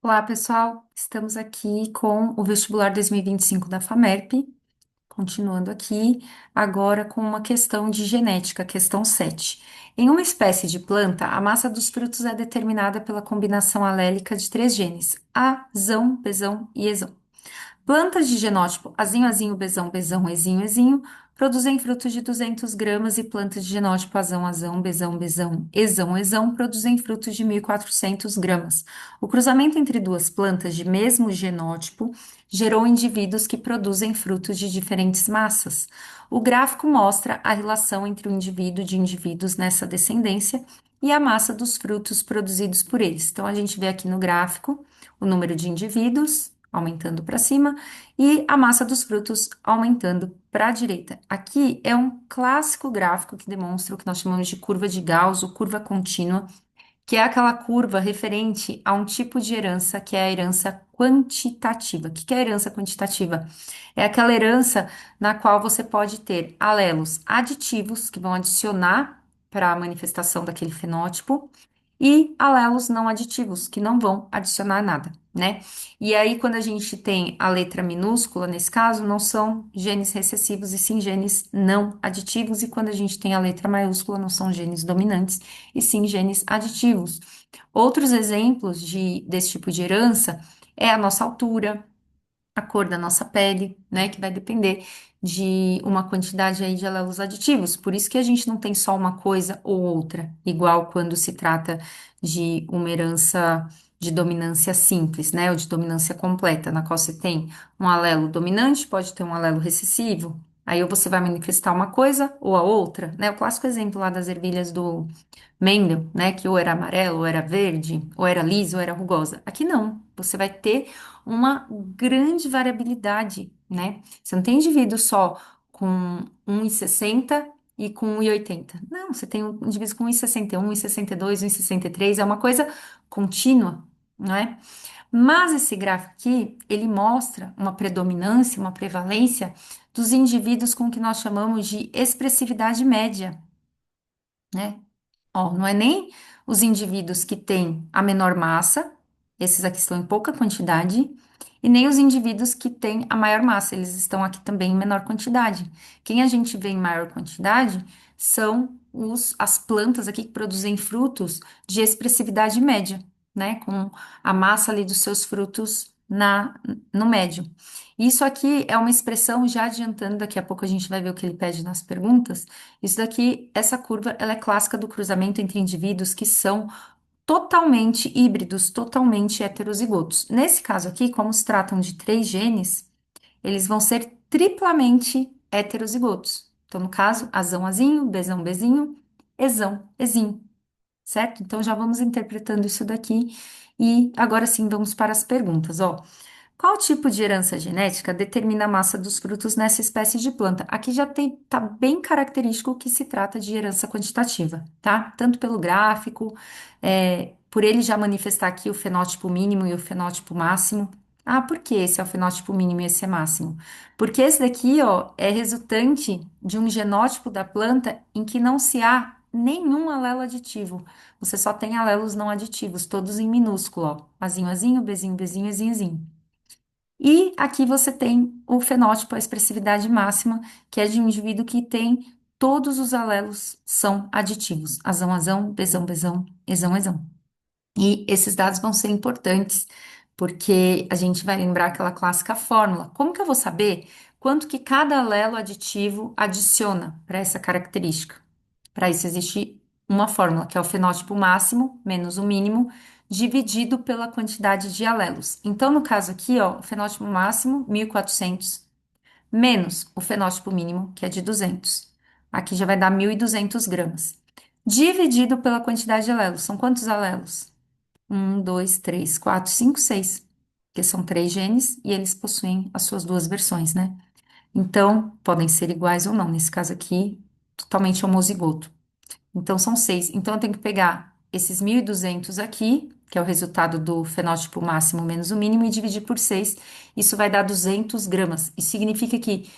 Olá, pessoal. Estamos aqui com o vestibular 2025 da FAMERP, continuando aqui agora com uma questão de genética, questão 7. Em uma espécie de planta, a massa dos frutos é determinada pela combinação alélica de três genes: A, zão, Bzão e Ezão. Plantas de genótipo azinho, azinho, bezão, bezão, ezinho, ezinho, produzem frutos de 200 gramas e plantas de genótipo azão, azão, bezão, bezão, ezão, ezão, produzem frutos de 1.400 gramas. O cruzamento entre duas plantas de mesmo genótipo gerou indivíduos que produzem frutos de diferentes massas. O gráfico mostra a relação entre o indivíduo de indivíduos nessa descendência e a massa dos frutos produzidos por eles. Então, a gente vê aqui no gráfico o número de indivíduos aumentando para cima e a massa dos frutos aumentando para a direita. Aqui é um clássico gráfico que demonstra o que nós chamamos de curva de Gauss, ou curva contínua, que é aquela curva referente a um tipo de herança que é a herança quantitativa. O que é a herança quantitativa? É aquela herança na qual você pode ter alelos aditivos que vão adicionar para a manifestação daquele fenótipo e alelos não aditivos que não vão adicionar nada, né? E aí, quando a gente tem a letra minúscula, nesse caso, não são genes recessivos e sim genes não aditivos, e quando a gente tem a letra maiúscula, não são genes dominantes e sim genes aditivos. Outros exemplos desse tipo de herança é a nossa altura, a cor da nossa pele, né, que vai depender de uma quantidade aí de alelos aditivos. Por isso que a gente não tem só uma coisa ou outra, igual quando se trata de uma herança de dominância simples, né, ou de dominância completa, na qual você tem um alelo dominante, pode ter um alelo recessivo. Aí ou você vai manifestar uma coisa ou a outra, né? O clássico exemplo lá das ervilhas do Mendel, né, que ou era amarelo, ou era verde, ou era lisa, ou era rugosa. Aqui não, você vai ter uma grande variabilidade, né? Você não tem indivíduo só com 1,60 e com 1,80. Não, você tem um indivíduo com 1,61, 1,62, 1,63, é uma coisa contínua, não é? Mas esse gráfico aqui, ele mostra uma predominância, uma prevalência dos indivíduos com o que nós chamamos de expressividade média, né? Ó, não é nem os indivíduos que têm a menor massa, esses aqui estão em pouca quantidade, e nem os indivíduos que têm a maior massa, eles estão aqui também em menor quantidade. Quem a gente vê em maior quantidade são as plantas aqui que produzem frutos de expressividade média, né? Com a massa ali dos seus frutos no médio. Isso aqui é uma expressão, já adiantando, daqui a pouco a gente vai ver o que ele pede nas perguntas. Isso daqui, essa curva, ela é clássica do cruzamento entre indivíduos que são totalmente híbridos, totalmente heterozigotos. Nesse caso aqui, como se tratam de três genes, eles vão ser triplamente heterozigotos. Então, no caso, azão, azinho, bezão, bezinho, ezão, ezinho, certo? Então, já vamos interpretando isso daqui. E agora sim, vamos para as perguntas, ó. Qual tipo de herança genética determina a massa dos frutos nessa espécie de planta? Aqui já tem, tá bem característico que se trata de herança quantitativa, tá? Tanto pelo gráfico, por ele já manifestar aqui o fenótipo mínimo e o fenótipo máximo. Ah, por que esse é o fenótipo mínimo e esse é máximo? Porque esse daqui, ó, é resultante de um genótipo da planta em que não se há nenhum alelo aditivo. Você só tem alelos não aditivos, todos em minúsculo, ó. Azinho, azinho, bezinho, bezinho, ezinho, ezinho. E aqui você tem o fenótipo, a expressividade máxima, que é de um indivíduo que tem todos os alelos são aditivos. Azão, azão, bezão, bezão, ezão, ezão. E esses dados vão ser importantes, porque a gente vai lembrar aquela clássica fórmula. Como que eu vou saber quanto que cada alelo aditivo adiciona para essa característica? Para isso existe uma fórmula, que é o fenótipo máximo menos o mínimo, dividido pela quantidade de alelos. Então, no caso aqui, ó, o fenótipo máximo, 1.400, menos o fenótipo mínimo, que é de 200. Aqui já vai dar 1.200 gramas. Dividido pela quantidade de alelos. São quantos alelos? Um, dois, três, quatro, cinco, seis. Porque são três genes e eles possuem as suas duas versões, né? Então, podem ser iguais ou não. Nesse caso aqui, totalmente homozigoto. Então, são seis. Então, eu tenho que pegar esses 1.200 aqui, que é o resultado do fenótipo máximo menos o mínimo, e dividir por 6. Isso vai dar 200 gramas. Isso significa que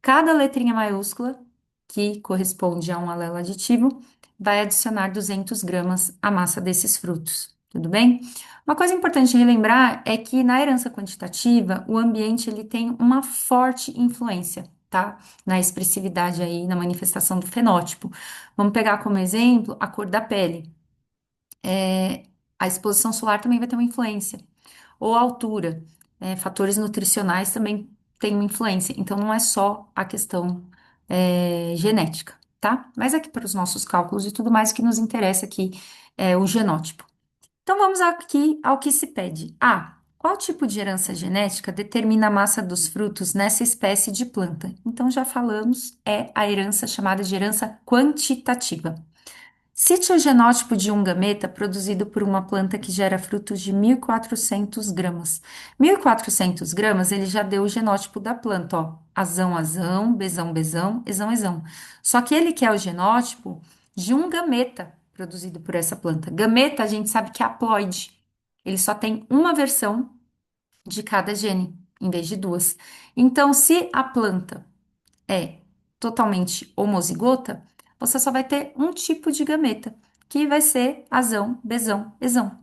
cada letrinha maiúscula, que corresponde a um alelo aditivo, vai adicionar 200 gramas à massa desses frutos. Tudo bem? Uma coisa importante de relembrar é que na herança quantitativa, o ambiente ele tem uma forte influência, tá? Na expressividade aí, na manifestação do fenótipo. Vamos pegar como exemplo a cor da pele. A exposição solar também vai ter uma influência. Ou a altura. Fatores nutricionais também têm uma influência. Então, não é só a questão, genética, tá? Mas aqui para os nossos cálculos e tudo mais, o que nos interessa aqui é o genótipo. Então, vamos aqui ao que se pede. Qual tipo de herança genética determina a massa dos frutos nessa espécie de planta? Então, já falamos, é a herança chamada de herança quantitativa. Cite o genótipo de um gameta produzido por uma planta que gera frutos de 1.400 gramas. 1.400 gramas, ele já deu o genótipo da planta, ó. Azão, azão, bezão, bezão, ezão, ezão. Só que ele quer o genótipo de um gameta produzido por essa planta. Gameta, a gente sabe que é haploide. Ele só tem uma versão de cada gene, em vez de duas. Então, se a planta é totalmente homozigota, você só vai ter um tipo de gameta, que vai ser azão, bezão, ezão,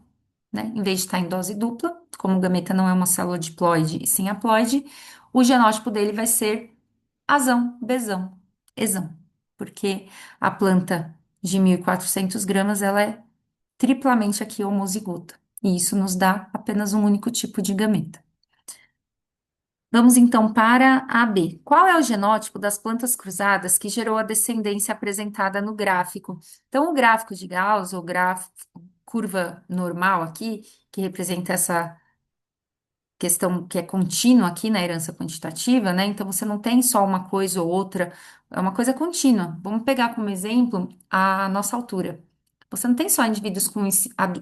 né? Em vez de estar em dose dupla, como o gameta não é uma célula diploide e sim haploide, o genótipo dele vai ser azão, bezão, ezão, porque a planta de 1.400 gramas, ela é triplamente aqui homozigota, e isso nos dá apenas um único tipo de gameta. Vamos então para a B. Qual é o genótipo das plantas cruzadas que gerou a descendência apresentada no gráfico? Então, o gráfico de Gauss, ou gráfico, curva normal aqui, que representa essa questão que é contínua aqui na herança quantitativa, né? Então, você não tem só uma coisa ou outra, é uma coisa contínua. Vamos pegar como exemplo a nossa altura. Você não tem só indivíduos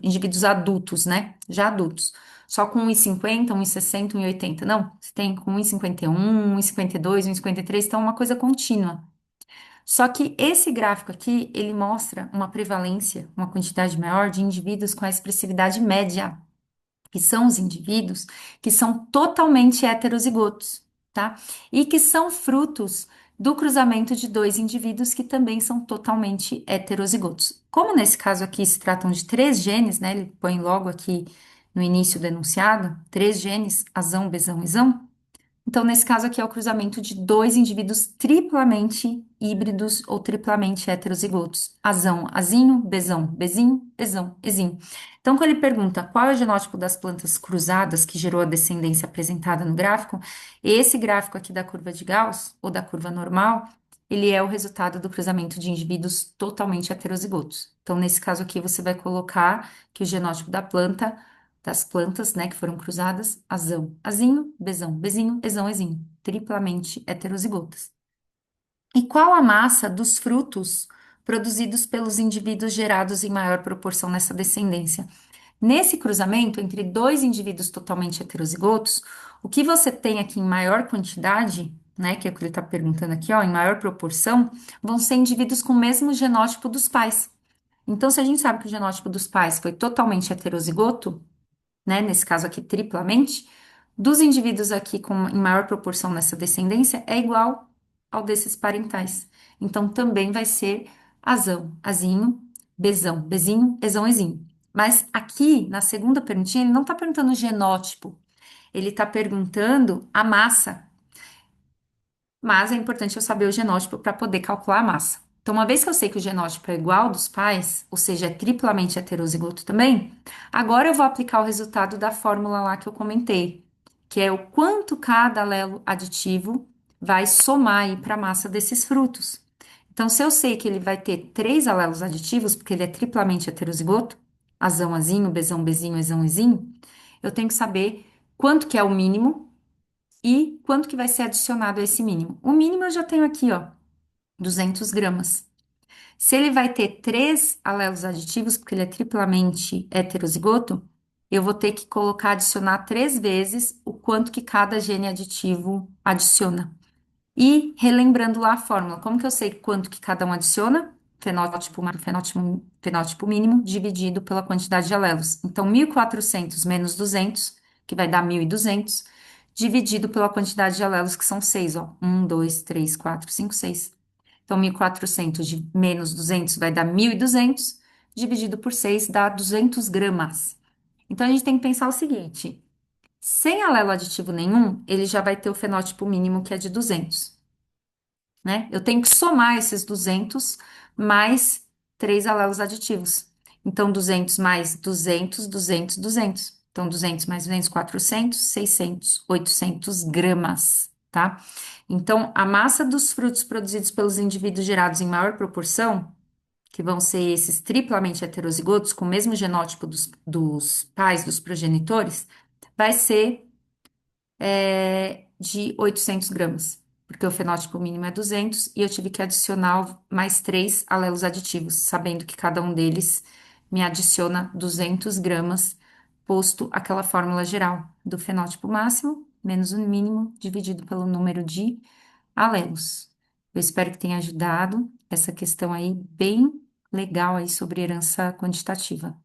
indivíduos adultos, né? Já adultos. Só com 1,50, 1,60, 1,80. Não, você tem com 1,51, 1,52, 1,53, então é uma coisa contínua. Só que esse gráfico aqui, ele mostra uma prevalência, uma quantidade maior de indivíduos com a expressividade média, que são os indivíduos que são totalmente heterozigotos, tá? E que são frutos do cruzamento de dois indivíduos que também são totalmente heterozigotos. Como nesse caso aqui se tratam de três genes, né? Ele põe logo aqui no início do enunciado, três genes, azão, bezão, isão. Então, nesse caso aqui é o cruzamento de dois indivíduos triplamente híbridos ou triplamente heterozigotos. Azão, azinho, bezão, bezinho, ezão, ezinho. Então, quando ele pergunta qual é o genótipo das plantas cruzadas que gerou a descendência apresentada no gráfico, esse gráfico aqui da curva de Gauss, ou da curva normal, ele é o resultado do cruzamento de indivíduos totalmente heterozigotos. Então, nesse caso aqui, você vai colocar que o genótipo das plantas, né, que foram cruzadas, azão, azinho, bezão, bezinho, ezão, ezinho, triplamente heterozigotas. E qual a massa dos frutos produzidos pelos indivíduos gerados em maior proporção nessa descendência? Nesse cruzamento entre dois indivíduos totalmente heterozigotos, o que você tem aqui em maior quantidade, né, que é o que ele está perguntando aqui, ó, em maior proporção, vão ser indivíduos com o mesmo genótipo dos pais. Então, se a gente sabe que o genótipo dos pais foi totalmente heterozigoto, né, nesse caso aqui triplamente, dos indivíduos aqui em maior proporção nessa descendência é igual ao desses parentais. Então também vai ser azão, azinho, bezão, bezinho, ezão, ezinho. Mas aqui na segunda perguntinha ele não está perguntando o genótipo, ele está perguntando a massa, mas é importante eu saber o genótipo para poder calcular a massa. Então, uma vez que eu sei que o genótipo é igual ao dos pais, ou seja, é triplamente heterozigoto também, agora eu vou aplicar o resultado da fórmula lá que eu comentei, que é o quanto cada alelo aditivo vai somar aí para a massa desses frutos. Então, se eu sei que ele vai ter três alelos aditivos, porque ele é triplamente heterozigoto, azão, azinho, bezão, bezinho, ezão, ezinho, eu tenho que saber quanto que é o mínimo e quanto que vai ser adicionado a esse mínimo? O mínimo eu já tenho aqui, ó, 200 gramas. Se ele vai ter três alelos aditivos, porque ele é triplamente heterozigoto, eu vou ter que colocar, adicionar três vezes o quanto que cada gene aditivo adiciona. E relembrando lá a fórmula, como que eu sei quanto que cada um adiciona? Fenótipo mínimo dividido pela quantidade de alelos. Então, 1.400 menos 200, que vai dar 1.200, dividido pela quantidade de alelos, que são 6, ó. 1, 2, 3, 4, 5, 6. Então, 1.400 de menos 200 vai dar 1.200, dividido por 6 dá 200 gramas. Então a gente tem que pensar o seguinte: sem alelo aditivo nenhum, ele já vai ter o fenótipo mínimo que é de 200, né? Eu tenho que somar esses 200 mais três alelos aditivos. Então, 200 mais 200, 200, 200. Então, 200 mais 200, 400, 600, 800 gramas, tá? Então, a massa dos frutos produzidos pelos indivíduos gerados em maior proporção, que vão ser esses triplamente heterozigotos, com o mesmo genótipo dos pais, dos progenitores, vai ser de 800 gramas, porque o fenótipo mínimo é 200 e eu tive que adicionar mais três alelos aditivos, sabendo que cada um deles me adiciona 200 gramas, posto aquela fórmula geral do fenótipo máximo menos o mínimo dividido pelo número de alelos. Eu espero que tenha ajudado essa questão aí bem legal aí sobre herança quantitativa.